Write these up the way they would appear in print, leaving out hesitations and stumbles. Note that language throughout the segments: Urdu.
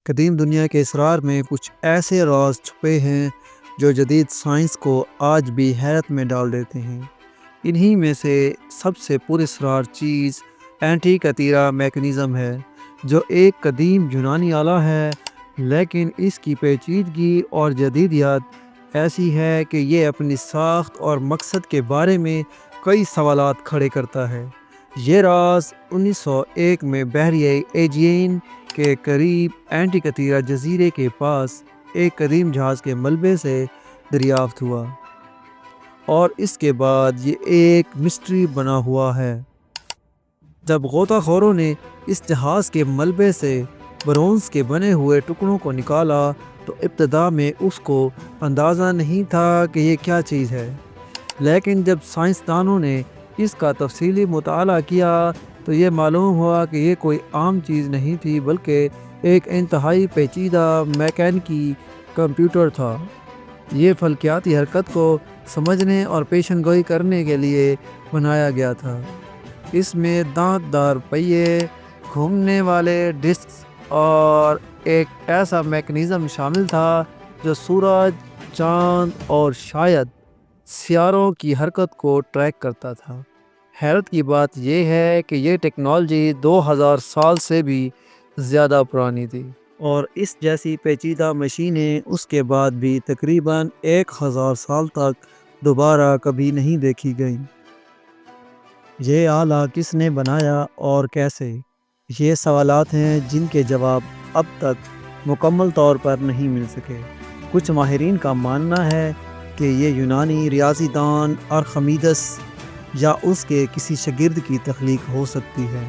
قدیم دنیا کے اسرار میں کچھ ایسے راز چھپے ہیں جو جدید سائنس کو آج بھی حیرت میں ڈال دیتے ہیں۔ انہی میں سے سب سے پراسرار چیز اینٹی کتیرا میکانزم ہے، جو ایک قدیم یونانی آلہ ہے، لیکن اس کی پیچیدگی اور جدیدیت ایسی ہے کہ یہ اپنی ساخت اور مقصد کے بارے میں کئی سوالات کھڑے کرتا ہے۔ یہ راز 1901 میں بحیرہ ایجین کے قریب اینٹی کتیرا جزیرے کے پاس ایک قدیم جہاز کے ملبے سے دریافت ہوا، اور اس کے بعد یہ ایک مسٹری بنا ہوا ہے۔ جب غوطہ خوروں نے اس جہاز کے ملبے سے برونز کے بنے ہوئے ٹکڑوں کو نکالا تو ابتدا میں اس کو اندازہ نہیں تھا کہ یہ کیا چیز ہے، لیکن جب سائنسدانوں نے اس کا تفصیلی مطالعہ کیا تو یہ معلوم ہوا کہ یہ کوئی عام چیز نہیں تھی، بلکہ ایک انتہائی پیچیدہ میکینیکی کمپیوٹر تھا۔ یہ فلکیاتی حرکت کو سمجھنے اور پیشن گوئی کرنے کے لیے بنایا گیا تھا۔ اس میں دانت دار پہیے، گھومنے والے ڈسکس اور ایک ایسا میکانزم شامل تھا جو سورج، چاند اور شاید سیاروں کی حرکت کو ٹریک کرتا تھا۔ حیرت کی بات یہ ہے کہ یہ ٹیکنالوجی 2000 سال سے بھی زیادہ پرانی تھی، اور اس جیسی پیچیدہ مشینیں اس کے بعد بھی تقریباً 1000 سال تک دوبارہ کبھی نہیں دیکھی گئیں۔ یہ آلہ کس نے بنایا اور کیسے؟ یہ سوالات ہیں جن کے جواب اب تک مکمل طور پر نہیں مل سکے۔ کچھ ماہرین کا ماننا ہے کہ یہ یونانی ریاضی دان ارخمیدس یا اس کے کسی شاگرد کی تخلیق ہو سکتی ہے،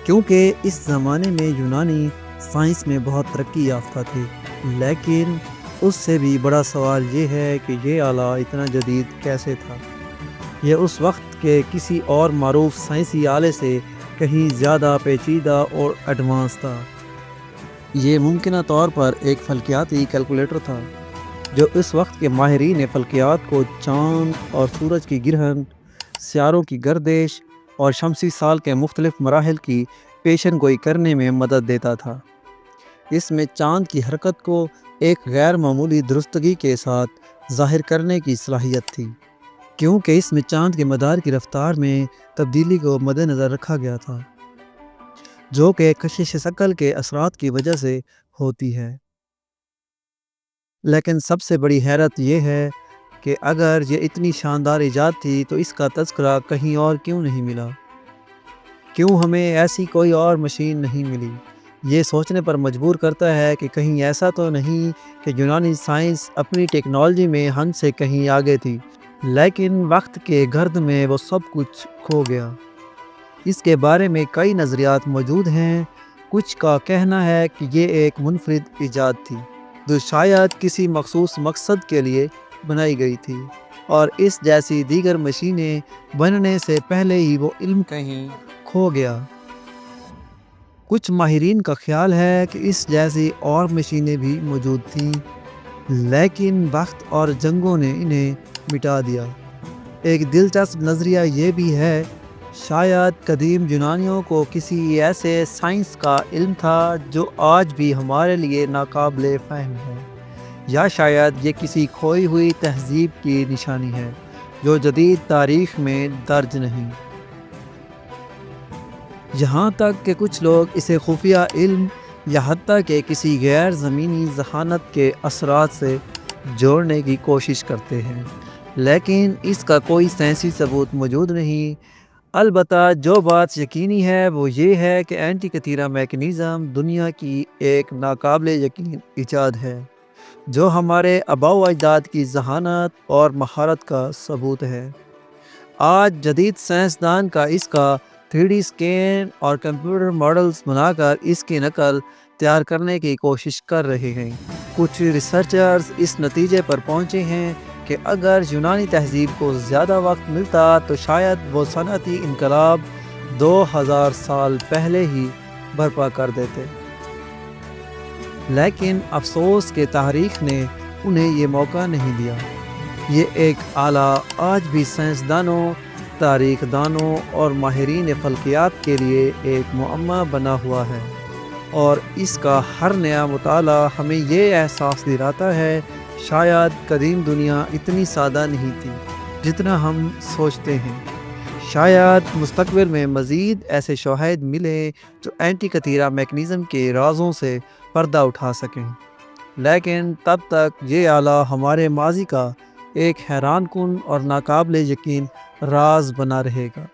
کیونکہ اس زمانے میں یونانی سائنس میں بہت ترقی یافتہ تھے۔ لیکن اس سے بھی بڑا سوال یہ ہے کہ یہ آلہ اتنا جدید کیسے تھا؟ یہ اس وقت کے کسی اور معروف سائنسی آلے سے کہیں زیادہ پیچیدہ اور ایڈوانس تھا۔ یہ ممکنہ طور پر ایک فلکیاتی کیلکولیٹر تھا، جو اس وقت کے ماہرین فلکیات کو چاند اور سورج کی گرہن، سیاروں کی گردش اور شمسی سال کے مختلف مراحل کی پیشن گوئی کرنے میں مدد دیتا تھا۔ اس میں چاند کی حرکت کو ایک غیر معمولی درستگی کے ساتھ ظاہر کرنے کی صلاحیت تھی، کیونکہ اس میں چاند کے مدار کی رفتار میں تبدیلی کو مد نظر رکھا گیا تھا، جو کہ کشش ثقل کے اثرات کی وجہ سے ہوتی ہے۔ لیکن سب سے بڑی حیرت یہ ہے کہ اگر یہ اتنی شاندار ایجاد تھی تو اس کا تذکرہ کہیں اور کیوں نہیں ملا؟ کیوں ہمیں ایسی کوئی اور مشین نہیں ملی؟ یہ سوچنے پر مجبور کرتا ہے کہ کہیں ایسا تو نہیں کہ یونانی سائنس اپنی ٹیکنالوجی میں ہم سے کہیں آگے تھی، لیکن وقت کے گرد میں وہ سب کچھ کھو گیا۔ اس کے بارے میں کئی نظریات موجود ہیں۔ کچھ کا کہنا ہے کہ یہ ایک منفرد ایجاد تھی جو شاید کسی مخصوص مقصد کے لیے بنائی گئی تھی، اور اس جیسی دیگر مشینیں بننے سے پہلے ہی وہ علم کہیں کھو گیا۔ کچھ ماہرین کا خیال ہے کہ اس جیسی اور مشینیں بھی موجود تھیں، لیکن وقت اور جنگوں نے انہیں مٹا دیا۔ ایک دلچسپ نظریہ یہ بھی ہے، شاید قدیم یونانیوں کو کسی ایسے سائنس کا علم تھا جو آج بھی ہمارے لیے ناقابل فہم ہے، یا شاید یہ کسی کھوئی ہوئی تہذیب کی نشانی ہے جو جدید تاریخ میں درج نہیں۔ یہاں تک کہ کچھ لوگ اسے خفیہ علم یا حتیٰ کہ کسی غیر زمینی ذہانت کے اثرات سے جوڑنے کی کوشش کرتے ہیں، لیکن اس کا کوئی سائنسی ثبوت موجود نہیں۔ البتہ جو بات یقینی ہے وہ یہ ہے کہ اینٹی کتیرا میکانزم دنیا کی ایک ناقابل یقین ایجاد ہے، جو ہمارے آباء و اجداد کی ذہانت اور مہارت کا ثبوت ہے۔ آج جدید سائنسدان کا اس کا 3D اسکین اور کمپیوٹر ماڈلز بنا کر اس کی نقل تیار کرنے کی کوشش کر رہے ہیں۔ کچھ ریسرچرز اس نتیجے پر پہنچے ہیں کہ اگر یونانی تہذیب کو زیادہ وقت ملتا تو شاید وہ صنعتی انقلاب 2000 سال پہلے ہی برپا کر دیتے، لیکن افسوس کہ تاریخ نے انہیں یہ موقع نہیں دیا۔ یہ ایک آلہ آج بھی سائنسدانوں، تاریخ دانوں اور ماہرین فلکیات کے لیے ایک معمہ بنا ہوا ہے، اور اس کا ہر نیا مطالعہ ہمیں یہ احساس دلاتا ہے شاید قدیم دنیا اتنی سادہ نہیں تھی جتنا ہم سوچتے ہیں۔ شاید مستقبل میں مزید ایسے شواہد ملیں جو اینٹی کتیرا میکنزم کے رازوں سے پردہ اٹھا سکیں، لیکن تب تک یہ آلہ ہمارے ماضی کا ایک حیران کن اور ناقابل یقین راز بنا رہے گا۔